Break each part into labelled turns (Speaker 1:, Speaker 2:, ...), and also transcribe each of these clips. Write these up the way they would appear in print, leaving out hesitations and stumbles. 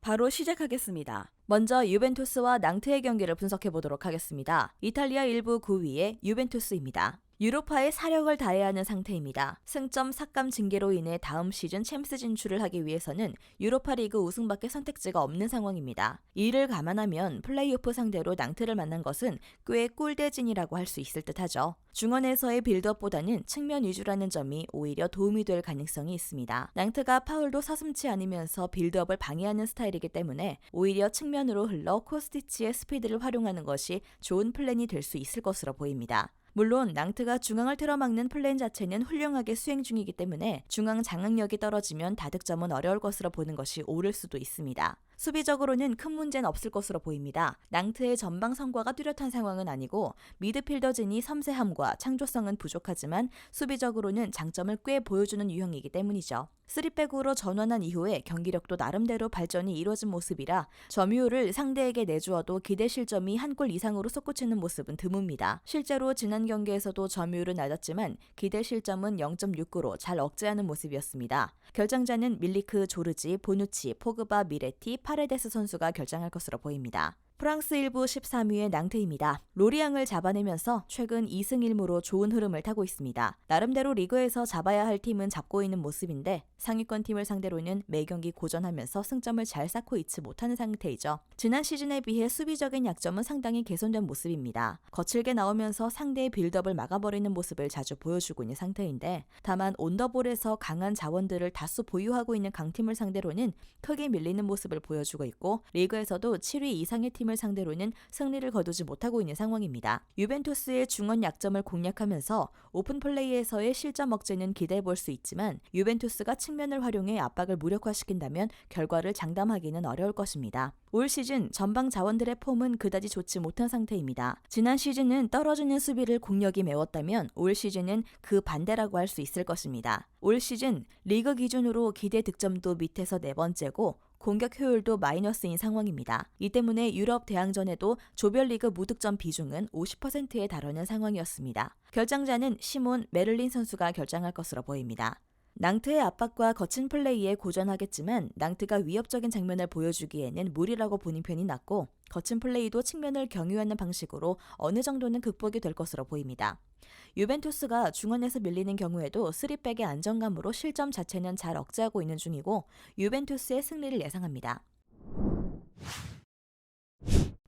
Speaker 1: 바로 시작하겠습니다. 먼저 유벤투스와 낭트의 경기를 분석해 보도록 하겠습니다. 이탈리아 1부 9위의 유벤투스입니다. 유로파에 사력을 다해야 하는 상태입니다. 승점 삭감 징계로 인해 다음 시즌 챔스 진출을 하기 위해서는 유로파 리그 우승밖에 선택지가 없는 상황입니다. 이를 감안하면 플레이오프 상대로 낭트를 만난 것은 꽤 꿀대진이라고 할 수 있을 듯하죠. 중원에서의 빌드업보다는 측면 위주라는 점이 오히려 도움이 될 가능성이 있습니다. 낭트가 파울도 서슴지 않으면서 빌드업을 방해하는 스타일이기 때문에 오히려 측면으로 흘러 코스티치의 스피드를 활용하는 것이 좋은 플랜이 될 수 있을 것으로 보입니다. 물론 낭트가 중앙을 틀어막는 플랜 자체는 훌륭하게 수행 중이기 때문에 중앙 장악력이 떨어지면 다득점은 어려울 것으로 보는 것이 옳을 수도 있습니다. 수비적으로는 큰 문제는 없을 것으로 보입니다. 낭트의 전방 성과가 뚜렷한 상황은 아니고 미드필더진이 섬세함과 창조성은 부족하지만 수비적으로는 장점을 꽤 보여주는 유형이기 때문이죠. 3백으로 전환한 이후에 경기력도 나름대로 발전이 이루어진 모습이라 점유율을 상대에게 내주어도 기대 실점이 한 골 이상으로 솟구치는 모습은 드뭅니다. 실제로 지난 경기에서도 점유율은 낮았지만 기대 실점은 0.69로 잘 억제하는 모습이었습니다. 결정자는 밀리크, 조르지, 보누치, 포그바, 미레티, 파레데스 선수가 결정할 것으로 보입니다. 프랑스 1부 13위의 낭트입니다. 로리앙을 잡아내면서 최근 2승 1무로 좋은 흐름을 타고 있습니다. 나름대로 리그에서 잡아야 할 팀은 잡고 있는 모습인데 상위권 팀을 상대로는 매경기 고전하면서 승점을 잘 쌓고 있지 못하는 상태이죠. 지난 시즌에 비해 수비적인 약점은 상당히 개선된 모습입니다. 거칠게 나오면서 상대의 빌드업을 막아버리는 모습을 자주 보여주고 있는 상태인데 다만 온더볼에서 강한 자원들을 다수 보유하고 있는 강팀을 상대로는 크게 밀리는 모습을 보여주고 있고 리그에서도 7위 이상의 팀을 상대로는 승리를 거두지 못하고 있는 상황입니다. 유벤투스의 중원 약점을 공략하면서 오픈 플레이에서의 실점 억제는 기대해 볼 수 있지만 유벤투스가 측면을 활용해 압박을 무력화시킨다면 결과를 장담하기는 어려울 것입니다. 올 시즌 전방 자원들의 폼은 그다지 좋지 못한 상태입니다. 지난 시즌은 떨어지는 수비를 공력이 메웠다면 올 시즌은 그 반대라고 할 수 있을 것입니다. 올 시즌 리그 기준으로 기대 득점도 밑에서 4번째고 공격 효율도 마이너스인 상황입니다. 이 때문에 유럽 대항전에도 조별리그 무득점 비중은 50%에 달하는 상황이었습니다. 결정자는 시몬 메를린 선수가 결정할 것으로 보입니다. 낭트의 압박과 거친 플레이에 고전하겠지만 낭트가 위협적인 장면을 보여주기에는 무리라고 보는 편이 낫고 거친 플레이도 측면을 경유하는 방식으로 어느 정도는 극복이 될 것으로 보입니다. 유벤투스가 중원에서 밀리는 경우에도 3백의 안정감으로 실점 자체는 잘 억제하고 있는 중이고 유벤투스의 승리를 예상합니다.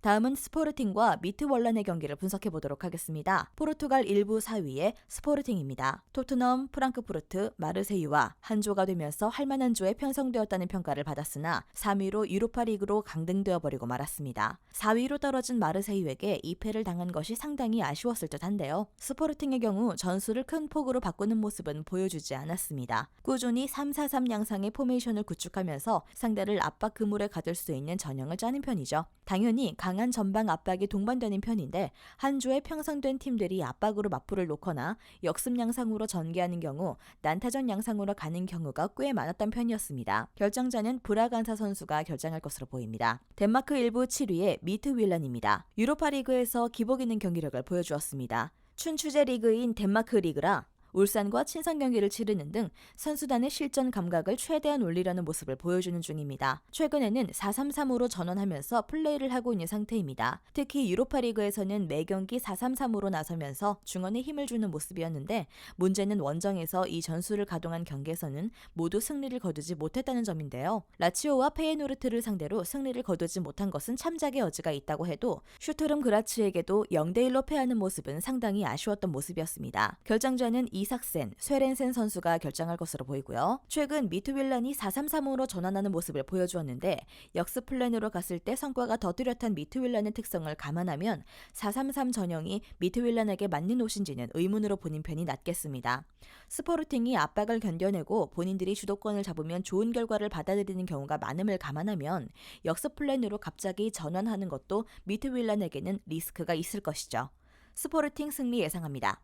Speaker 1: 다음은 스포르팅과 미트월란의 경기를 분석해 보도록 하겠습니다. 포르투갈 1부 4위의 스포르팅입니다. 토트넘, 프랑크푸르트, 마르세유와 한 조가 되면서 할만한 조에 편성되었다는 평가를 받았으나 3위로 유로파리그로 강등되어 버리고 말았습니다. 4위로 떨어진 마르세유에게 2패를 당한 것이 상당히 아쉬웠을 듯한데요. 스포르팅의 경우 전술을 큰 폭으로 바꾸는 모습은 보여주지 않았습니다. 꾸준히 3-4-3 양상의 포메이션을 구축하면서 상대를 압박 그물에 가둘 수 있는 전형을 짜는 편이죠. 당연히 강한 전방 압박이 동반되는 편인데 한 조에 편성된 팀들이 압박으로 맞불을 놓거나 역습 양상으로 전개하는 경우 난타전 양상으로 가는 경우가 꽤 많았던 편이었습니다. 결정자는 브라간사 선수가 결정할 것으로 보입니다. 덴마크 1부 7위의 미트윌란입니다. 유로파리그에서 기복 있는 경기력을 보여주었습니다. 춘추제 리그인 덴마크 리그라 울산과 친선 경기를 치르는 등 선수단의 실전 감각을 최대한 올리려는 모습을 보여주는 중입니다. 최근에는 4-3-3으로 전환하면서 플레이를 하고 있는 상태입니다. 특히 유로파리그에서는 매경기 4-3-3으로 나서면서 중원에 힘을 주는 모습이었는데 문제는 원정에서 이 전술을 가동한 경기에서는 모두 승리를 거두지 못했다는 점인데요. 라치오와 페예노르트를 상대로 승리를 거두지 못한 것은 참작의 여지가 있다고 해도 슈투름 그라츠에게도 0-1로 패하는 모습은 상당히 아쉬웠던 모습이었습니다. 결정자는 이삭센, 쇠렌센 선수가 결정할 것으로 보이고요. 최근 미트윌란이 4-3-3으로 전환하는 모습을 보여주었는데 역습 플랜으로 갔을 때 성과가 더 뚜렷한 미트윌란의 특성을 감안하면 4-3-3 전형이 미트윌란에게 맞는 옷인지는 의문으로 보는 편이 낫겠습니다. 스포르팅이 압박을 견뎌내고 본인들이 주도권을 잡으면 좋은 결과를 받아들이는 경우가 많음을 감안하면 역습 플랜으로 갑자기 전환하는 것도 미트윌란에게는 리스크가 있을 것이죠. 스포르팅 승리 예상합니다.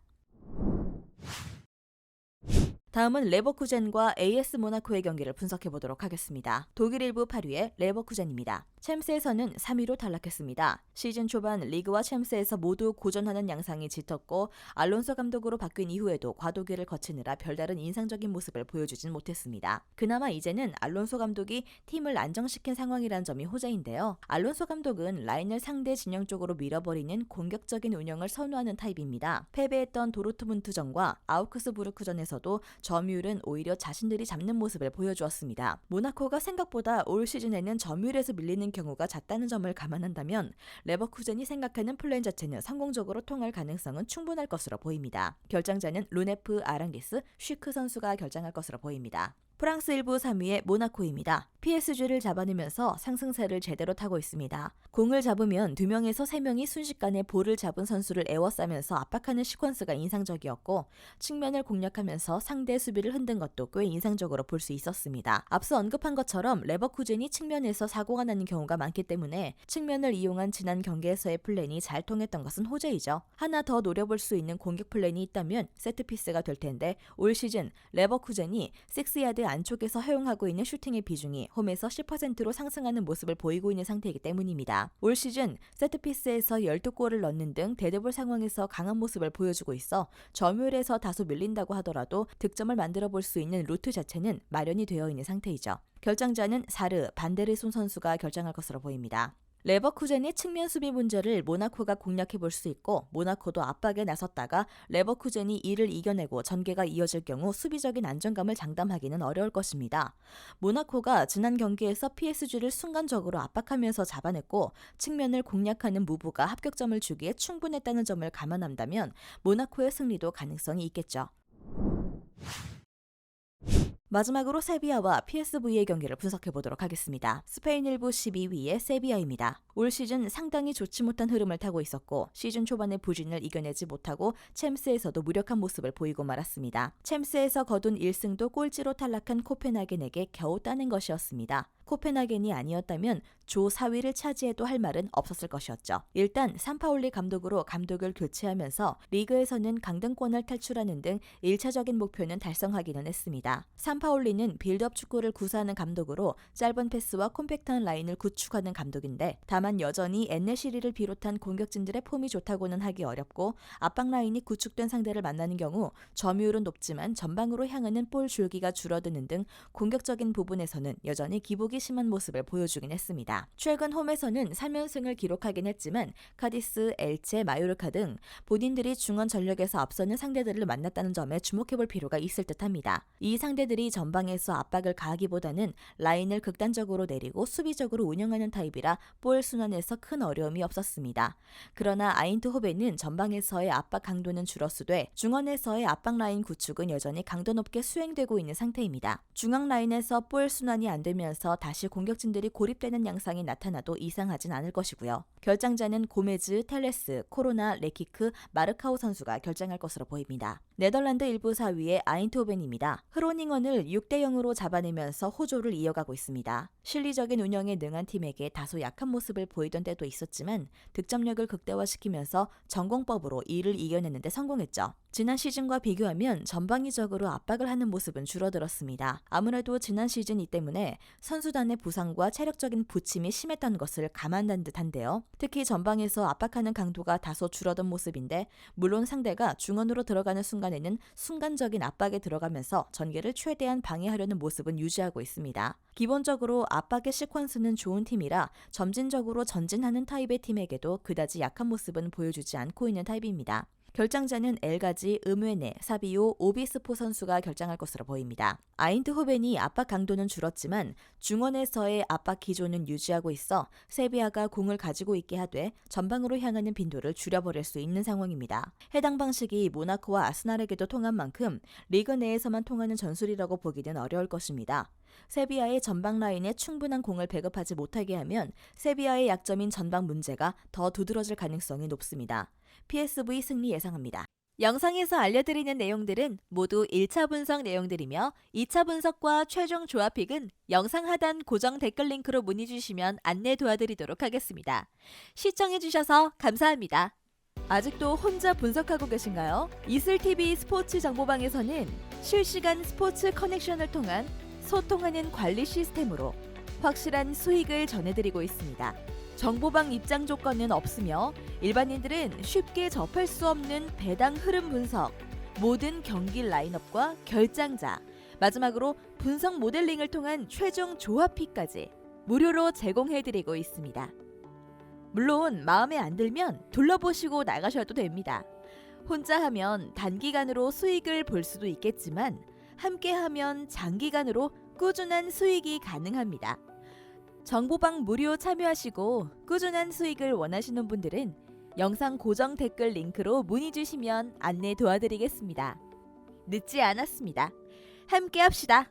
Speaker 1: 다음은 레버쿠젠과 AS 모나코의 경기를 분석해 보도록 하겠습니다. 독일 1부 8위의 레버쿠젠입니다. 챔스에서는 3위로 탈락했습니다. 시즌 초반 리그와 챔스에서 모두 고전하는 양상이 짙었고 알론소 감독으로 바뀐 이후에도 과도기를 거치느라 별다른 인상적인 모습을 보여주진 못했습니다. 그나마 이제는 알론소 감독이 팀을 안정시킨 상황이란 점이 호재인데요. 알론소 감독은 라인을 상대 진영 쪽으로 밀어버리는 공격적인 운영을 선호하는 타입입니다. 패배했던 도르트문트전과 아우크스부르크전에서도 점유율은 오히려 자신들이 잡는 모습을 보여주었습니다. 모나코가 생각보다 올 시즌에는 점유율에서 밀리는 경우가 잦다는 점을 감안한다면 레버쿠젠이 생각하는 플랜 자체는 성공적으로 통할 가능성은 충분할 것으로 보입니다. 결정자는 루네프 아랑기스 슈크 선수가 결정할 것으로 보입니다. 프랑스 1부 3위의 모나코입니다. PSG를 잡아내면서 상승세를 제대로 타고 있습니다. 공을 잡으면 2명에서 3명이 순식간에 볼을 잡은 선수를 에워싸면서 압박하는 시퀀스가 인상적이었고 측면을 공략하면서 상대 수비를 흔든 것도 꽤 인상적으로 볼 수 있었습니다. 앞서 언급한 것처럼 레버쿠젠이 측면에서 사고가 나는 경우가 많기 때문에 측면을 이용한 지난 경기에서의 플랜이 잘 통했던 것은 호재이죠. 하나 더 노려볼 수 있는 공격 플랜이 있다면 세트피스가 될 텐데 올 시즌 레버쿠젠이 6야드 안쪽에서 허용하고 있는 슈팅의 비중이 홈에서 10%로 상승하는 모습을 보이고 있는 상태이기 때문입니다. 올 시즌 세트피스에서 12골을 넣는 등 데드볼 상황에서 강한 모습을 보여주고 있어 점유율에서 다소 밀린다고 하더라도 득점을 만들어 볼 수 있는 루트 자체는 마련이 되어 있는 상태이죠. 결정자는 사르 반데르손 선수가 결정할 것으로 보입니다. 레버쿠젠의 측면 수비 문제를 모나코가 공략해 볼 수 있고 모나코도 압박에 나섰다가 레버쿠젠이 이를 이겨내고 전개가 이어질 경우 수비적인 안정감을 장담하기는 어려울 것입니다. 모나코가 지난 경기에서 PSG를 순간적으로 압박하면서 잡아냈고 측면을 공략하는 무브가 합격점을 주기에 충분했다는 점을 감안한다면 모나코의 승리도 가능성이 있겠죠. 마지막으로 세비야와 PSV의 경기를 분석해보도록 하겠습니다. 스페인 1부 12위의 세비야입니다. 올 시즌 상당히 좋지 못한 흐름을 타고 있었고 시즌 초반의 부진을 이겨내지 못하고 챔스에서도 무력한 모습을 보이고 말았습니다. 챔스에서 거둔 1승도 꼴찌로 탈락한 코펜하겐에게 겨우 따낸 것이었습니다. 코펜하겐이 아니었다면 조 4위를 차지해도 할 말은 없었을 것이었죠. 일단 산파올리 감독으로 감독을 교체하면서 리그에서는 강등권을 탈출하는 등 1차적인 목표는 달성하기는 했습니다. 산파올리는 빌드업 축구를 구사하는 감독으로 짧은 패스와 콤팩트한 라인을 구축하는 감독인데 다만 여전히 엔네시리를 비롯한 공격진들의 폼이 좋다고는 하기 어렵고 압박 라인이 구축된 상대를 만나는 경우 점유율은 높지만 전방으로 향하는 볼 줄기가 줄어드는 등 공격적인 부분에서는 여전히 기복이 심한 모습을 보여주긴 했습니다. 최근 홈에서는 3연승을 기록하긴 했지만 카디스, 엘체, 마요르카 등 본인들이 중원 전력에서 앞서는 상대들을 만났다는 점에 주목해볼 필요가 있을 듯합니다. 이 상대들이 전방에서 압박을 가하기보다는 라인을 극단적으로 내리고 수비적으로 운영하는 타입이라 볼 순환에서 큰 어려움이 없었습니다. 그러나 아인트호벤은 전방에서의 압박 강도는 줄었으되 중원에서의 압박 라인 구축은 여전히 강도 높게 수행되고 있는 상태입니다. 중앙 라인에서 볼 순환이 안 되면서 다시 공격진들이 고립되는 양상이 나타나도 이상하진 않을 것이고요. 결장자는 고메즈, 텔레스, 코로나, 레키크, 마르카오 선수가 결정할 것으로 보입니다. 네덜란드 1부 4위의 아인트호벤입니다. 흐로닝언을 6대0으로 잡아내면서 호조를 이어가고 있습니다. 실리적인 운영에 능한 팀에게 다소 약한 모습을 보이던 때도 있었지만 득점력을 극대화시키면서 전공법으로 이를 이겨내는 데 성공했죠. 지난 시즌과 비교하면 전방위적으로 압박을 하는 모습은 줄어들었습니다. 아무래도 지난 시즌 이 때문에 선수단의 부상과 체력적인 부침이 심했던 것을 감안한 듯한데요. 특히 전방에서 압박하는 강도가 다소 줄어든 모습인데 물론 상대가 중원으로 들어가는 순간에는 순간적인 압박에 들어가면서 전개를 최대한 방해하려는 모습은 유지하고 있습니다. 기본적으로 압박의 시퀀스는 좋은 팀이라 점진적으로 전진하는 타입의 팀에게도 그다지 약한 모습은 보여주지 않고 있는 타입입니다. 결장자는 엘가지, 음웨네, 사비오, 오비스포 선수가 결정할 것으로 보입니다. 아인트호벤이 압박 강도는 줄었지만 중원에서의 압박 기조는 유지하고 있어 세비야가 공을 가지고 있게 하되 전방으로 향하는 빈도를 줄여버릴 수 있는 상황입니다. 해당 방식이 모나코와 아스날에게도 통한 만큼 리그 내에서만 통하는 전술이라고 보기는 어려울 것입니다. 세비야의 전방 라인에 충분한 공을 배급하지 못하게 하면 세비야의 약점인 전방 문제가 더 두드러질 가능성이 높습니다. PSV 승리 예상합니다. 영상에서 알려드리는 내용들은 모두 1차 분석 내용들이며 2차 분석과 최종 조합픽은 영상 하단 고정 댓글 링크로 문의 주시면 안내 도와드리도록 하겠습니다. 시청해주셔서 감사합니다. 아직도 혼자 분석하고 계신가요? 이슬TV 스포츠 정보방에서는 실시간 스포츠 커넥션을 통한 소통하는 관리 시스템으로 확실한 수익을 전해드리고 있습니다. 정보방 입장 조건은 없으며 일반인들은 쉽게 접할 수 없는 배당 흐름 분석, 모든 경기 라인업과 결장자, 마지막으로 분석 모델링을 통한 최종 조합비까지 무료로 제공해드리고 있습니다. 물론 마음에 안 들면 둘러보시고 나가셔도 됩니다. 혼자 하면 단기간으로 수익을 볼 수도 있겠지만 함께 하면 장기간으로 꾸준한 수익이 가능합니다. 정보방 무료 참여하시고 꾸준한 수익을 원하시는 분들은 영상 고정 댓글 링크로 문의 주시면 안내 도와드리겠습니다. 늦지 않았습니다. 함께 합시다.